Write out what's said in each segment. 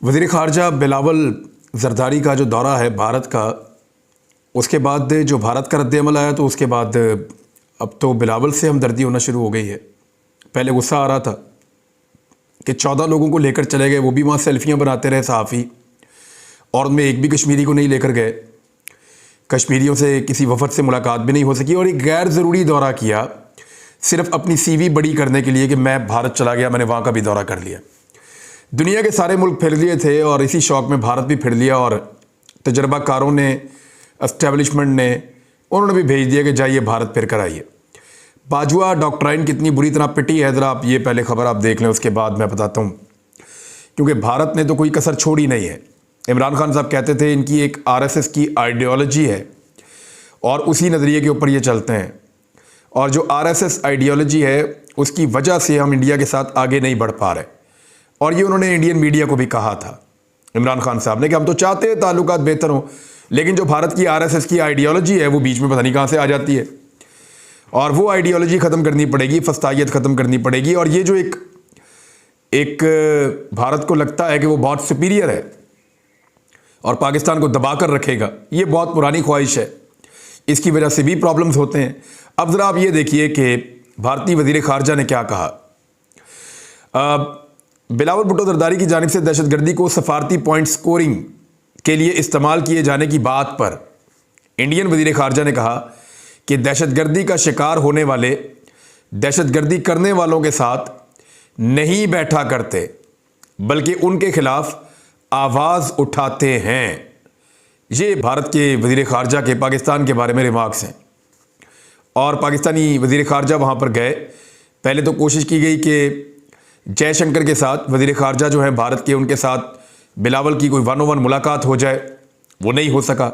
वज़ीर ख़ारजा बिलावल ज़रदारी का जो दौरा है भारत का, उसके बाद जो भारत का रद्द-ए-अमल आया तो उसके बाद अब तो बिलावल से हमदर्दी होना शुरू हो गई है। पहले गुस्सा आ रहा था कि 14 लोगों को लेकर चले गए, वो भी वहाँ सेल्फियाँ बनाते रहे सहाफ़ी, और उनमें एक भी कश्मीरी को नहीं लेकर गए। कश्मीरियों से किसी वफ़द से मुलाकात भी नहीं हो सकी और एक गैर ज़रूरी दौरा किया सिर्फ़ अपनी सीवी बड़ी करने के लिए कि मैं भारत चला गया, मैंने वहाँ का भी दौरा कर लिया। दुनिया के सारे मुल्क फिर लिए थे और इसी शौक़ में भारत भी फिर लिया, और तजर्बाकारों ने, एस्टेब्लिशमेंट ने, उन्होंने भी भेज दिया कि जाइए भारत फिर कर आइए। बाजवा डॉक्ट्राइन कितनी बुरी तरह पिटी है, ज़रा आप ये पहले ख़बर आप देख लें, उसके बाद मैं बताता हूँ। क्योंकि भारत ने तो कोई कसर छोड़ी नहीं है। इमरान खान साहब कहते थे इनकी एक आरएसएस की आइडियोलॉजी है और उसी नज़रिए के ऊपर ये चलते हैं, और जो आरएसएस आइडियोलॉजी है उसकी वजह से हम इंडिया के साथ आगे नहीं बढ़ पा रहे। और ये उन्होंने इंडियन मीडिया को भी कहा था, इमरान खान साहब ने, कि हम तो चाहते हैं ताल्लुकात बेहतर हों, लेकिन जो भारत की आरएसएस की आइडियोलॉजी है वो बीच में पता नहीं कहाँ से आ जाती है, और वो आइडियोलॉजी ख़त्म करनी पड़ेगी, फस्तायत ख़त्म करनी पड़ेगी। और ये जो एक भारत को लगता है कि वो बहुत सुपीरियर है और पाकिस्तान को दबा कर रखेगा, ये बहुत पुरानी ख्वाहिश है, इसकी वजह से भी प्रॉब्लम्स होते हैं। अब ज़रा आप ये देखिए कि भारतीय वज़ीर ख़ारजा ने क्या कहा। बिलावल भुट्टो ज़रदारी की जानिब से दहशतगर्दी को सफारती पॉइंट स्कोरिंग के लिए इस्तेमाल किए जाने की बात पर इंडियन वज़ीर ख़ारजा ने कहा कि दहशतगर्दी का शिकार होने वाले दहशतगर्दी करने वालों के साथ नहीं बैठा करते, बल्कि उनके खिलाफ आवाज़ उठाते हैं। ये भारत के वज़ीर ख़ारजा के पाकिस्तान के बारे में रिमार्क्स हैं। और पाकिस्तानी वज़ीर ख़ारजा वहाँ पर गए, पहले तो कोशिश की गई कि जयशंकर के साथ वज़ीर ख़ारजा जो हैं भारत के, उनके साथ बिलावल की कोई 1-on-1 मुलाकात हो जाए, वो नहीं हो सका।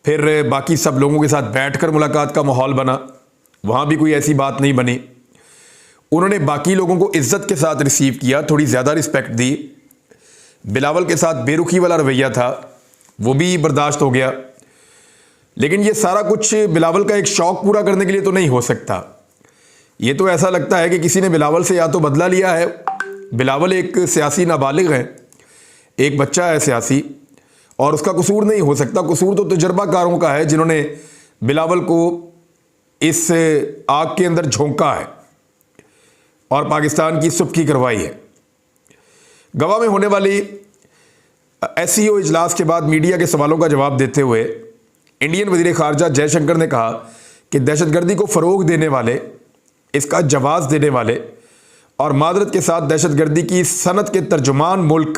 फिर बाकी सब लोगों के साथ बैठकर मुलाकात का माहौल बना, वहाँ भी कोई ऐसी बात नहीं बनी। उन्होंने बाकी लोगों को इज़्ज़त के साथ रिसीव किया, थोड़ी ज़्यादा रिस्पेक्ट दी। बिलावल के साथ बेरुखी वाला रवैया था, वो भी बर्दाश्त हो गया। लेकिन ये सारा कुछ बिलावल का एक शौक़ पूरा करने के लिए तो नहीं हो सकता। ये तो ऐसा लगता है कि किसी ने बिलावल से या तो बदला लिया है। बिलावल एक सियासी नाबालिग है, एक बच्चा है सियासी, और उसका कसूर नहीं हो सकता। कसूर तो तजर्बाकारों का है जिन्होंने बिलावल को इस आग के अंदर झोंका है और पाकिस्तान की सुबकी करवाई है। गवा में होने वाली एससीओ इजलास के बाद मीडिया के सवालों का जवाब देते हुए इंडियन वज़ीर ख़ारजा जयशंकर ने कहा कि दहशतगर्दी को फ़रोग़ देने वाले, इसका जवाज़ देने वाले और मादरत के साथ दहशतगर्दी की सनत के तर्जुमान मुल्क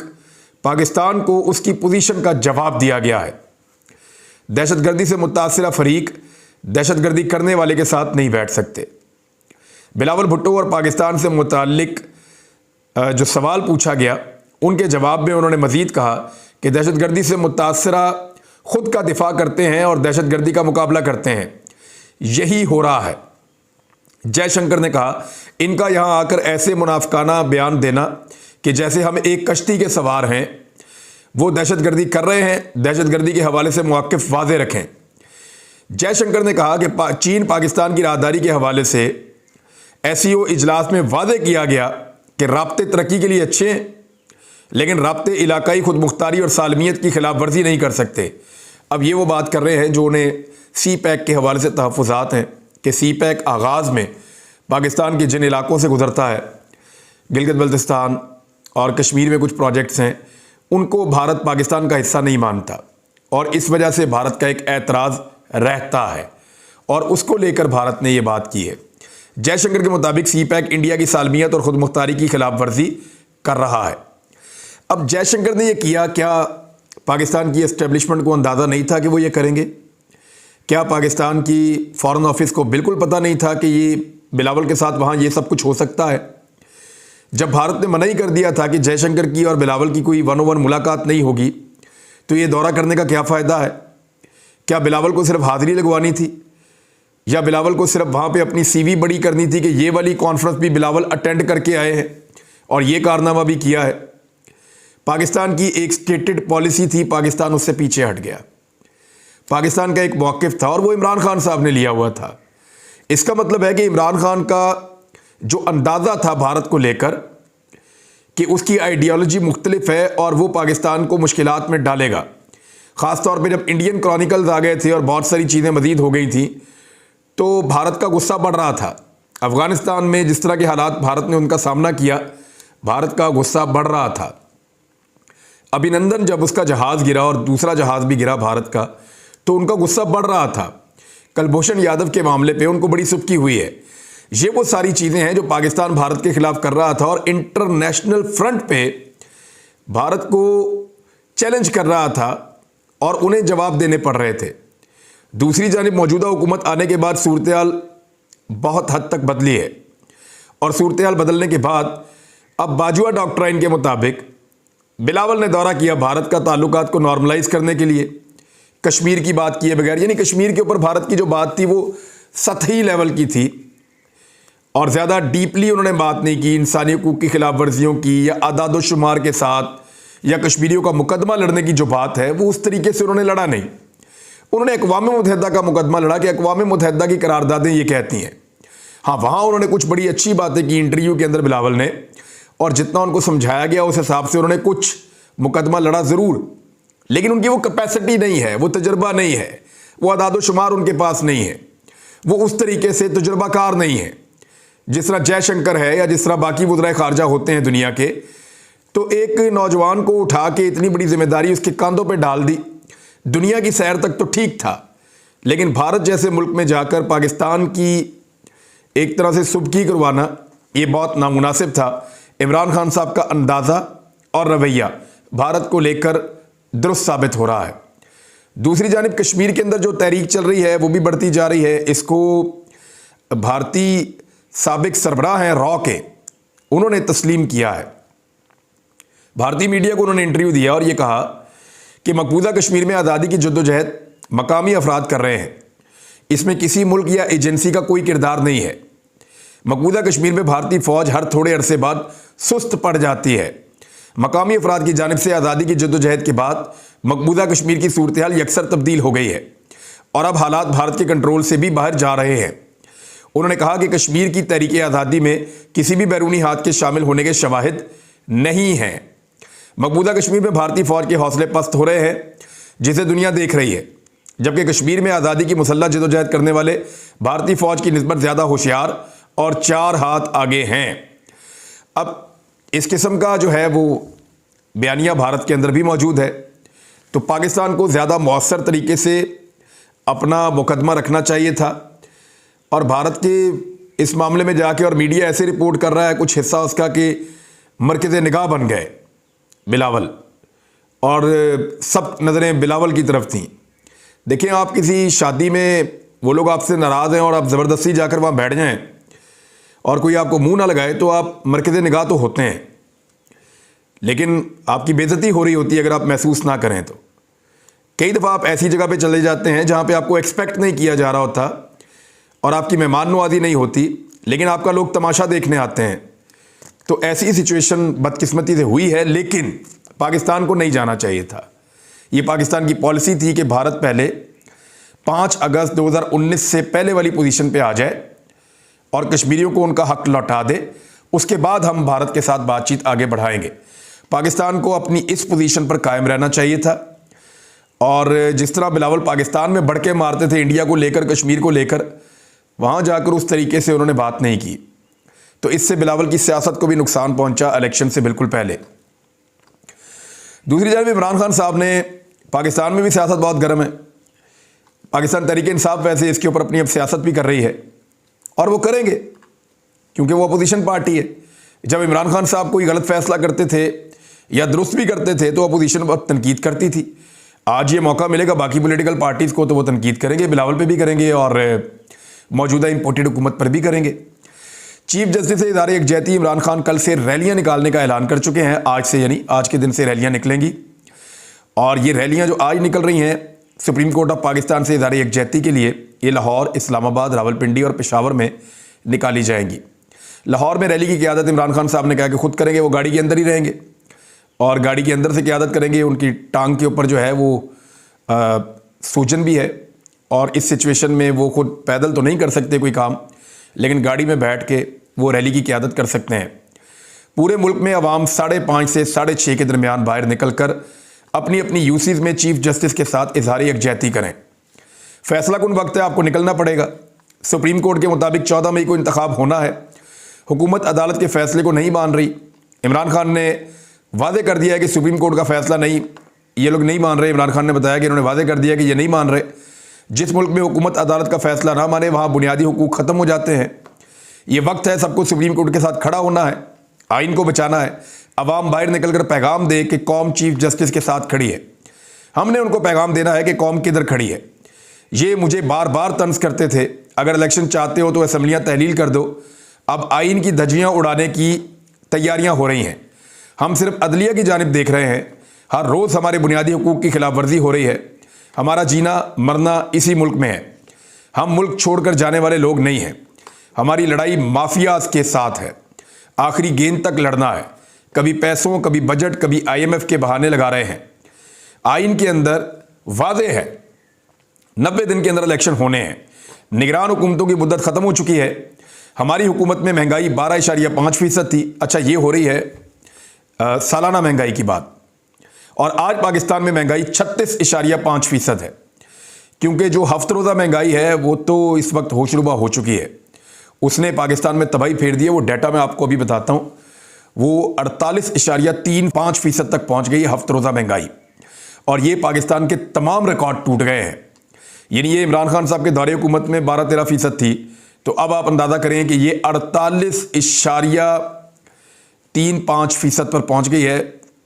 पाकिस्तान को उसकी पोजीशन का जवाब दिया गया है। दहशतगर्दी से मुतासिरा फ़रीक दहशतगर्दी करने वाले के साथ नहीं बैठ सकते। बिलावल भुट्टो और पाकिस्तान से मुताल्लिक जो सवाल पूछा गया, उनके जवाब में उन्होंने मज़ीद कहा कि दहशतगर्दी से मुतासिरा ख़ुद का दिफा करते हैं और दहशतगर्दी का मुकाबला करते हैं, यही हो रहा है। जयशंकर ने कहा इनका यहाँ आकर ऐसे मुनाफिकाना बयान देना कि जैसे हम एक कश्ती के सवार हैं, वो दहशतगर्दी कर रहे हैं, दहशतगर्दी के हवाले से मौक़िफ़ वाज़े रखें। जयशंकर ने कहा कि चीन पाकिस्तान की राहदारी के हवाले से एससीओ इजलास में वादे किया गया कि राब्ते तरक्की के लिए अच्छे हैं, लेकिन राब्ते इलाकाई खुद मुख्तारी और सालमियत की खिलाफ वर्जी नहीं कर सकते। अब ये वो बात कर रहे हैं जो उन्हें सी पैक के हवाले से तहफ़्फ़ुज़ात हैं कि सी पैक आगाज़ में पाकिस्तान के जिन इलाकों से गुज़रता है, गिलगित बल्तिस्तान और कश्मीर में कुछ प्रोजेक्ट्स हैं, उनको भारत पाकिस्तान का हिस्सा नहीं मानता, और इस वजह से भारत का एक एतराज़ रहता है, और उसको लेकर भारत ने ये बात की है। जयशंकर के मुताबिक सी पैक इंडिया की सालमियत और ख़ुद मुख्तारी की खिलाफ वर्जी कर रहा है। अब जयशंकर ने यह किया, क्या पाकिस्तान की एस्टेब्लिशमेंट को अंदाज़ा नहीं था कि वो ये करेंगे? क्या पाकिस्तान की फ़ॉरेन ऑफिस को बिल्कुल पता नहीं था कि ये बिलावल के साथ वहाँ ये सब कुछ हो सकता है? जब भारत ने मना ही कर दिया था कि जयशंकर की और बिलावल की कोई 1-on-1 मुलाकात नहीं होगी, तो ये दौरा करने का क्या फ़ायदा है? क्या बिलावल को सिर्फ हाज़िरी लगवानी थी, या बिलावल को सिर्फ वहाँ पे अपनी सीवी बड़ी करनी थी कि ये वाली कॉन्फ्रेंस भी बिलावल अटेंड करके आए हैं और ये कारनामा भी किया है? पाकिस्तान की एक स्टेटेड पॉलिसी थी, पाकिस्तान उससे पीछे हट गया। पाकिस्तान का एक मौक़िफ़ था और वो इमरान खान साहब ने लिया हुआ था। इसका मतलब है कि इमरान खान का जो अंदाज़ा था भारत को लेकर कि उसकी आइडियोलॉजी मुख्तलिफ है और वो पाकिस्तान को मुश्किलात में डालेगा। ख़ासतौर पे जब इंडियन क्रॉनिकल्स आ गए थे और बहुत सारी चीज़ें मज़ीद हो गई थी तो भारत का गुस्सा बढ़ रहा था। अफ़गानिस्तान में जिस तरह के हालात भारत ने उनका सामना किया, भारत का गुस्सा बढ़ रहा था। अभिनंदन जब उसका जहाज़ गिरा और दूसरा जहाज़ भी गिरा भारत का, तो उनका गुस्सा बढ़ रहा था। कुलभूषण यादव के मामले पे उनको बड़ी सुबकी हुई है। ये वो सारी चीज़ें हैं जो पाकिस्तान भारत के खिलाफ कर रहा था और इंटरनेशनल फ्रंट पे भारत को चैलेंज कर रहा था और उन्हें जवाब देने पड़ रहे थे। दूसरी जानिब मौजूदा हुकूमत आने के बाद सूरत हाल बहुत हद तक बदली है और सूरत हाल बदलने के बाद अब बाजुआ डॉक्ट्राइन के मुताबिक बिलावल ने दौरा किया भारत का ताल्लुकात को नॉर्मलाइज करने के लिए, कश्मीर की बात किए बगैर। यानी कश्मीर के ऊपर भारत की जो बात थी वो सतही लेवल की थी और ज़्यादा डीपली उन्होंने बात नहीं की इंसानी हकूक़ की खिलाफ वर्जियों की या आदादोशुमार के साथ या कश्मीरियों का मुकदमा लड़ने की जो बात है वो उस तरीके से उन्होंने लड़ा नहीं। उन्होंने अक़वाम मुत्तहिदा का मुकदमा लड़ा कि अक़वाम मुत्तहिदा की करारदादें ये कहती हैं। हाँ, वहाँ उन्होंने कुछ बड़ी अच्छी बातें की इंटरव्यू के अंदर बिलावल ने, और जितना उनको समझाया गया उस हिसाब से उन्होंने कुछ मुकदमा लड़ा ज़रूर, लेकिन उनकी वो कैपेसिटी नहीं है, वो तजर्बा नहीं है, वो अदादोशुमार उनके पास नहीं है, वो उस तरीके से तजुर्बाकार नहीं है जिस तरह जयशंकर है या जिस तरह बाकी वज़राए ख़ारजा होते हैं दुनिया के। तो एक नौजवान को उठा के इतनी बड़ी जिम्मेदारी उसके कंधों पे डाल दी। दुनिया की सैर तक तो ठीक था, लेकिन भारत जैसे मुल्क में जाकर पाकिस्तान की एक तरह से सुबकी करवाना ये बहुत नामुनासिब था। इमरान खान साहब का अंदाज़ा और रवैया भारत को लेकर दुरुस्त साबित हो रहा है। दूसरी जानिब कश्मीर के अंदर जो तहरीक चल रही है वो भी बढ़ती जा रही है। इसको भारतीय साबिक सरबराह हैं रॉ के, उन्होंने तस्लीम किया है। भारतीय मीडिया को उन्होंने इंटरव्यू दिया और ये कहा कि मकबूजा कश्मीर में आज़ादी की जद्दोजहद मकामी अफराद कर रहे हैं, इसमें किसी मुल्क या एजेंसी का कोई किरदार नहीं है। मकबूजा कश्मीर में भारतीय फ़ौज हर थोड़े अरसे बाद सुस्त पड़ जाती है। मकामी अफराद की जानिब से आज़ादी की जद्दोजहद के बाद मकबूजा कश्मीर की सूरत हाल यकसर तब्दील हो गई है और अब हालात भारत के कंट्रोल से भी बाहर जा रहे हैं। उन्होंने कहा कि कश्मीर की तहरीक आज़ादी में किसी भी बैरूनी हाथ के शामिल होने के शवाहिद नहीं हैं। मकबूजा कश्मीर में भारतीय फ़ौज के हौसले पस्त हो रहे हैं जिसे दुनिया देख रही है, जबकि कश्मीर में आज़ादी की मुसल्लह जदोजहद करने वाले भारतीय फ़ौज की निस्बत ज़्यादा होशियार और 4 हाथ आगे हैं। अब इस किस्म का जो है वो बयानिया भारत के अंदर भी मौजूद है, तो पाकिस्तान को ज़्यादा मौसर तरीके से अपना मुकदमा रखना चाहिए था। और भारत के इस मामले में जाके और मीडिया ऐसे रिपोर्ट कर रहा है, कुछ हिस्सा उसका कि मरकज़ निगाह बन गए बिलावल और सब नज़रें बिलावल की तरफ थीं। देखें, आप किसी शादी में वो लोग आपसे नाराज़ हैं और आप ज़बरदस्ती जाकर वहाँ बैठ जाएं और कोई आपको मुंह ना लगाए तो आप मरकज़ निगाह तो होते हैं, लेकिन आपकी बेइज्जती हो रही होती है अगर आप महसूस ना करें तो। कई दफ़ा आप ऐसी जगह पे चले जाते हैं जहाँ पे आपको एक्सपेक्ट नहीं किया जा रहा होता और आपकी मेहमान नवाज़ी नहीं होती, लेकिन आपका लोग तमाशा देखने आते हैं। तो ऐसी सिचुएशन बदकिस्मती से हुई है, लेकिन पाकिस्तान को नहीं जाना चाहिए था। ये पाकिस्तान की पॉलिसी थी कि भारत पहले 5 अगस्त 2019 से पहले वाली पोजीशन पे आ जाए और कश्मीरियों को उनका हक लौटा दे, उसके बाद हम भारत के साथ बातचीत आगे बढ़ाएंगे। पाकिस्तान को अपनी इस पोजीशन पर कायम रहना चाहिए था और जिस तरह बिलावल पाकिस्तान में बढ़ के मारते थे इंडिया को लेकर, कश्मीर को लेकर, वहाँ जाकर उस तरीके से उन्होंने बात नहीं की, तो इससे बिलावल की सियासत को भी नुकसान पहुंचा इलेक्शन से बिल्कुल पहले। दूसरी जानब इमरान खान साहब ने, पाकिस्तान में भी सियासत बहुत गर्म है, पाकिस्तान तहरीक इंसाफ वैसे इसके ऊपर अपनी अब सियासत भी कर रही है और वो करेंगे क्योंकि वो अपोजिशन पार्टी है। जब इमरान खान साहब कोई गलत फैसला करते थे या दुरुस्त भी करते थे तो अपोजिशन पर तनकीद करती थी। आज ये मौका मिलेगा बाकी पॉलिटिकल पार्टीज़ को तो वो तनकीद करेंगे, बिलावल पे भी करेंगे और मौजूदा इंपोर्टेड हुकूमत पर भी करेंगे। चीफ जस्टिस इदारे यकजहती इमरान खान कल से रैलियां निकालने का ऐलान कर चुके हैं। आज से, यानी आज के दिन से रैलियां निकलेंगी और ये रैलियां जो आज निकल रही हैं सुप्रीम कोर्ट ऑफ पाकिस्तान से इदारे यकजहती के लिए, ये लाहौर, इस्लामाबाद, रावलपिंडी और पेशावर में निकाली जाएंगी। लाहौर में रैली की क़यादत इमरान खान साहब ने कहा कि खुद करेंगे, वो गाड़ी के अंदर ही रहेंगे और गाड़ी के अंदर से क़यादत करेंगे। उनकी टांग के ऊपर जो है वो सूजन भी है और इस सिचुएशन में वो खुद पैदल तो नहीं कर सकते कोई काम, लेकिन गाड़ी में बैठ के वो रैली की क़यादत कर सकते हैं। पूरे मुल्क में अवाम 5.5 से 6.5 के दरमियान बाहर निकलकर अपनी अपनी यूसीज में चीफ जस्टिस के साथ इजहार यकजहती करें। फैसला कुन वक्त है, आपको निकलना पड़ेगा। सुप्रीम कोर्ट के मुताबिक 14 मई को इंतखाब होना है। हुकूमत अदालत के फैसले को नहीं मान रही। इमरान खान ने वादे कर दिया है कि सुप्रीम कोर्ट का फैसला नहीं, ये लोग नहीं मान रहे। इमरान खान ने बताया कि इन्होंने वादे कर दिया कि ये नहीं मान रहे। जिस मुल्क में हुकूमत अदालत का फैसला ना माने वहाँ बुनियादी हुकूक ख़त्म हो जाते हैं। ये वक्त है सबको सुप्रीम कोर्ट के साथ खड़ा होना है, आइन को बचाना है। अवाम बाहर निकलकर पैगाम दे कि कौम चीफ जस्टिस के साथ खड़ी है। हमने उनको पैगाम देना है कि कौम किधर खड़ी है। ये मुझे बार बार तंज करते थे, अगर इलेक्शन चाहते हो तो असम्बलियाँ तहलील कर दो। अब आइन की धज्जियाँ उड़ाने की तैयारियाँ हो रही हैं। हम सिर्फ अदलिया की जानिब देख रहे हैं। हर रोज़ हमारे बुनियादी हुकूक की खिलाफ वर्जी हो रही है। हमारा जीना मरना इसी मुल्क में है। हम मुल्क छोड़कर जाने वाले लोग नहीं हैं। हमारी लड़ाई माफियाज के साथ है। आखिरी गेंद तक लड़ना है। कभी पैसों, कभी बजट, कभी IMF के बहाने लगा रहे हैं। आइन के अंदर वादे है 90 दिन के अंदर इलेक्शन होने हैं। निगरान हुकूमतों की मुद्दत ख़त्म हो चुकी है। हमारी हुकूमत में महंगाई 12.5% थी। अच्छा, ये हो रही है सालाना महंगाई की बात, और आज पाकिस्तान में महंगाई 36.5% है। क्योंकि जो हफ्ते रोज़ा महंगाई है वो तो इस वक्त होशरुबा हो चुकी है। उसने पाकिस्तान में तबाही फेर दी है। वो डाटा मैं आपको अभी बताता हूँ। वो 48.35% तक पहुँच गई है हफ्ते रोज़ा महंगाई, और ये पाकिस्तान के तमाम रिकॉर्ड टूट गए हैं। यानी ये इमरान खान साहब के दौरे हुकूमत में 12-13% थी, तो अब आप अंदाज़ा करें कि ये 48.35% पर पहुँच गई है।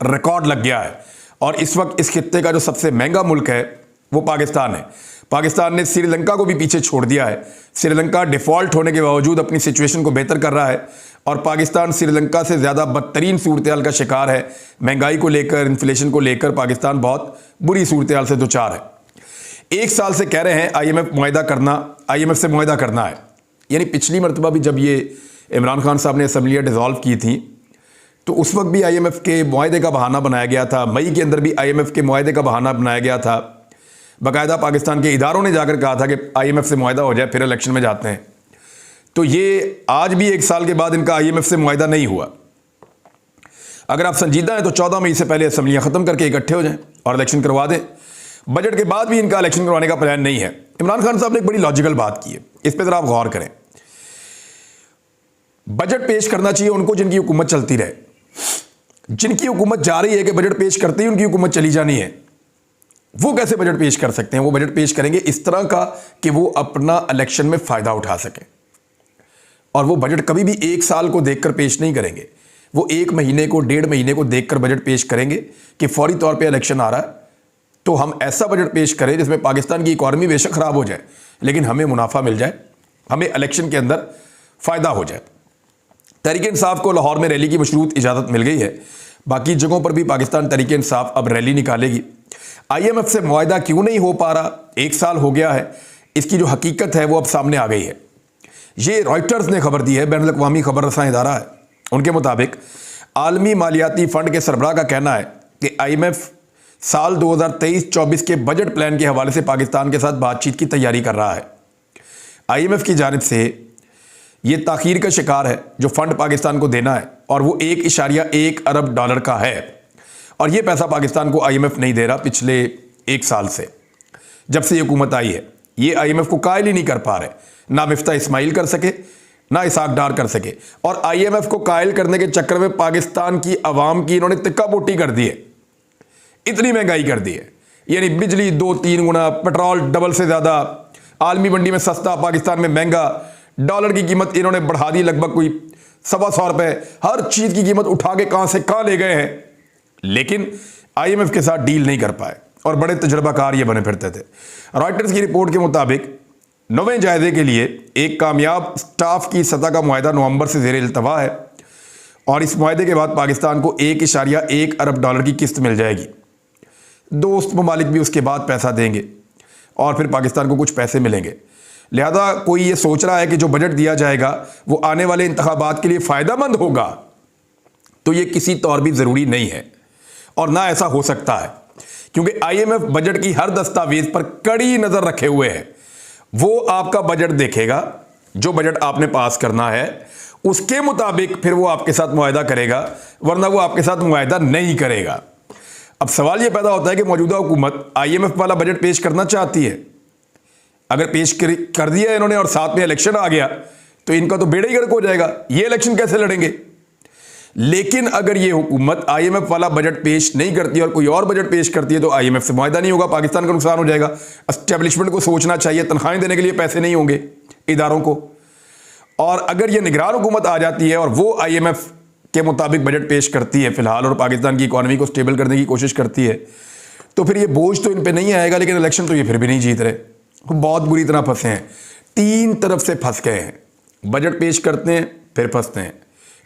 रिकॉर्ड लग गया है। और इस वक्त इस खित्ते का जो सबसे महंगा मुल्क है वो पाकिस्तान है। पाकिस्तान ने श्रीलंका को भी पीछे छोड़ दिया है। श्रीलंका डिफ़ॉल्ट होने के बावजूद अपनी सिचुएशन को बेहतर कर रहा है, और पाकिस्तान श्रीलंका से ज़्यादा बदतरीन सूरत हाल का शिकार है। महंगाई को लेकर, इन्फ्लेशन को लेकर पाकिस्तान बहुत बुरी सूरत हाल से दो चार है। 1 साल से कह रहे हैं IMF मुआहदा करना, IMF से मुआहदा करना है। यानी पिछली मरतबा भी जब ये इमरान खान साहब ने असम्बलियाँ डिज़ोल्व की थी तो उस वक्त भी IMF के मुआहदे का बहाना बनाया गया था। मई के अंदर भी IMF के मुआहदे का बहाना बनाया गया था। बाकायदा पाकिस्तान के इदारों ने जाकर कहा था कि IMF से मुआहदा हो जाए, फिर इलेक्शन में जाते हैं। तो ये आज भी 1 साल के बाद इनका IMF से मुआहदा नहीं हुआ। अगर आप संजीदा हैं तो 14 मई से पहले असम्बलियाँ ख़त्म करके इकट्ठे हो जाएं और इलेक्शन करवा दें। बजट के बाद भी इनका इलेक्शन करवाने का प्लान नहीं है। इमरान खान साहब ने एक बड़ी लॉजिकल बात की है, इस पर ज़रा आप गौर करें। बजट पेश करना चाहिए उनको जिनकी हुकूमत चलती रहे। जिनकी हुकूमत जा रही है कि बजट पेश करते ही उनकी हुकूमत चली जानी है, वो कैसे बजट पेश कर सकते हैं? वो बजट पेश करेंगे इस तरह का कि वो अपना इलेक्शन में फ़ायदा उठा सकें। और वो बजट कभी भी 1 साल को देखकर पेश नहीं करेंगे। वो 1 महीने को, 1.5 महीने को देखकर बजट पेश करेंगे कि फौरी तौर पे इलेक्शन आ रहा है तो हम ऐसा बजट पेश करें जिसमें पाकिस्तान की इकॉनमी बेशक ख़राब हो जाए लेकिन हमें मुनाफा मिल जाए, हमें इलेक्शन के अंदर फ़ायदा हो जाए। तहरीक-ए-इंसाफ को लाहौर में रैली की मशरूत इजाज़त मिल गई है। बाकी जगहों पर भी पाकिस्तान तहरीक-ए-इंसाफ अब रैली निकालेगी। IMF से मुआहदा क्यों नहीं हो पा रहा? 1 साल हो गया है। इसकी जो हकीकत है वो अब सामने आ गई है। ये रॉयटर्स ने खबर दी है, बैनुल अक़वामी खबर रसां इदारा है। उनके मुताबिक आलमी मालियाती फ़ंड के सरबराह का कहना है कि IMF साल 2023-24 के बजट प्लान के हवाले से पाकिस्तान के साथ बातचीत की तैयारी कर रहा है। IMF की जानिब से ये ताख़ीर का शिकार है जो फ़ंड पाकिस्तान को देना है, और वो $1.1 अरब का है। और ये पैसा पाकिस्तान को IMF नहीं दे रहा पिछले 1 साल से, जब से ये हुकूमत आई है। ये IMF को कायल ही नहीं कर पा रहे। ना मिफ्ता इस्माइल कर सके, ना इसाक डार कर सके। और IMF को कायल करने के चक्कर में पाकिस्तान की आवाम की इन्होंने तिक्का बोटी कर दी है। इतनी महंगाई कर दी है, यानी बिजली 2-3 गुना, पेट्रोल डबल से ज़्यादा, आलमी मंडी में सस्ता, पाकिस्तान में महंगा। डॉलर की कीमत इन्होंने बढ़ा दी, लगभग कोई 125 रुपये। हर चीज़ की कीमत उठा के कहाँ से कहाँ ले गए हैं, लेकिन IMF के साथ डील नहीं कर पाए और बड़े तजर्बाकार ये बने फिरते थे। रॉयटर्स की रिपोर्ट के मुताबिक 9वें जायजे के लिए एक कामयाब स्टाफ की सतह का मुआहदा नवंबर से ज़ेर इल्तवा है, और इस मुआहदे के बाद पाकिस्तान को $1.1 अरब की किस्त मिल जाएगी। दोस्त ममालिक भी उसके बाद पैसा देंगे और फिर पाकिस्तान को कुछ पैसे मिलेंगे। लिहाजा कोई ये सोच रहा है कि जो बजट दिया जाएगा वो आने वाले इंतखाबात के लिए फ़ायदेमंद होगा, तो ये किसी तौर भी ज़रूरी नहीं है और ना ऐसा हो सकता है, क्योंकि IMF बजट की हर दस्तावेज़ पर कड़ी नज़र रखे हुए है। वो आपका बजट देखेगा, जो बजट आपने पास करना है उसके मुताबिक फिर वो आपके साथ मुआहदा करेगा, वरना वो आपके साथ मुआहदा नहीं करेगा। अब सवाल ये पैदा होता है कि मौजूदा हुकूमत IMF वाला बजट पेश करना चाहती है। अगर पेश कर दिया इन्होंने और साथ में इलेक्शन आ गया तो इनका तो बेड़ा ही गर्क हो जाएगा, ये इलेक्शन कैसे लड़ेंगे। लेकिन अगर ये हुकूमत IMF वाला बजट पेश नहीं करती और कोई और बजट पेश करती है तो IMF से मुआहदा नहीं होगा, पाकिस्तान का नुकसान हो जाएगा। एस्टेब्लिशमेंट को सोचना चाहिए, तनख्वाहें देने के लिए पैसे नहीं होंगे इदारों को। और अगर ये निगरान हुकूमत आ जाती है और वो IMF के मुताबिक बजट पेश करती है फिलहाल और पाकिस्तान की इकॉनमी को स्टेबल करने की कोशिश करती है, तो फिर ये बोझ तो इन पे नहीं आएगा, लेकिन इलेक्शन तो ये फिर भी नहीं जीत रहे। बहुत बुरी तरह फंसे हैं, तीन तरफ से फंस गए हैं। बजट पेश करते हैं फिर फंसते हैं,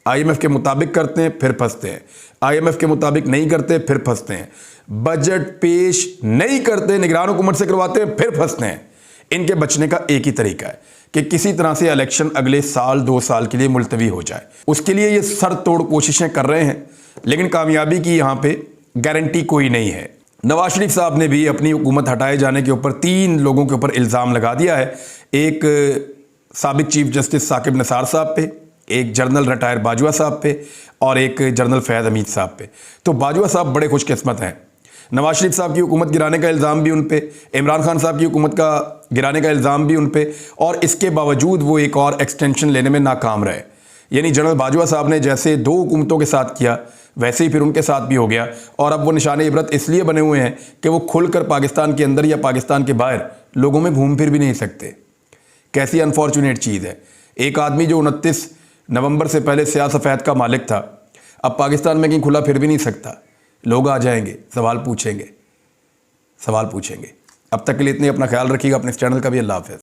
IMF के मुताबिक करते हैं फिर फंसते हैं, IMF के मुताबिक नहीं करते फिर फंसते हैं, बजट पेश नहीं करते निगरान हुकूमत से करवाते हैं फिर फंसते हैं। इनके बचने का एक ही तरीका है कि किसी तरह से इलेक्शन अगले साल 2 साल के लिए मुलतवी हो जाए। उसके लिए ये सर तोड़ कोशिशें कर रहे हैं, लेकिन कामयाबी की यहाँ पे गारंटी कोई नहीं है। नवाज शरीफ साहब ने भी अपनी हुकूमत हटाए जाने के ऊपर 3 लोगों के ऊपर इल्ज़ाम लगा दिया है। एक साबिक चीफ जस्टिस साकिब निसार साहब पे, एक जनरल रिटायर बाजवा साहब पे और एक जनरल फैज़ हमीद साहब पे। तो बाजवा साहब बड़े खुशकिस्मत हैं। नवाज शरीफ साहब की हुकूमत गिराने का इल्ज़ाम भी उन पे, इमरान खान साहब की हुकूमत का गिराने का इल्ज़ाम भी उन पे, और इसके बावजूद वो एक और एक्सटेंशन लेने में नाकाम रहे। यानी जनरल बाजवा साहब ने जैसे 2 हुकूमतों के साथ किया वैसे ही फिर उनके साथ भी हो गया, और अब वो निशाने इबरत इसलिए बने हुए हैं कि वो खुलकर पाकिस्तान के अंदर या पाकिस्तान के बाहर लोगों में घूम फिर भी नहीं सकते। कैसी अनफॉर्चुनेट चीज़ है। एक आदमी जो 29 नवंबर से पहले स्याह सफ़ेद का मालिक था, अब पाकिस्तान में कहीं खुला फिर भी नहीं सकता। लोग आ जाएंगे, सवाल पूछेंगे। अब तक के लिए इतने, अपना ख्याल रखिएगा, अपने इस चैनल का भी। अल्लाह हाफ़िज़।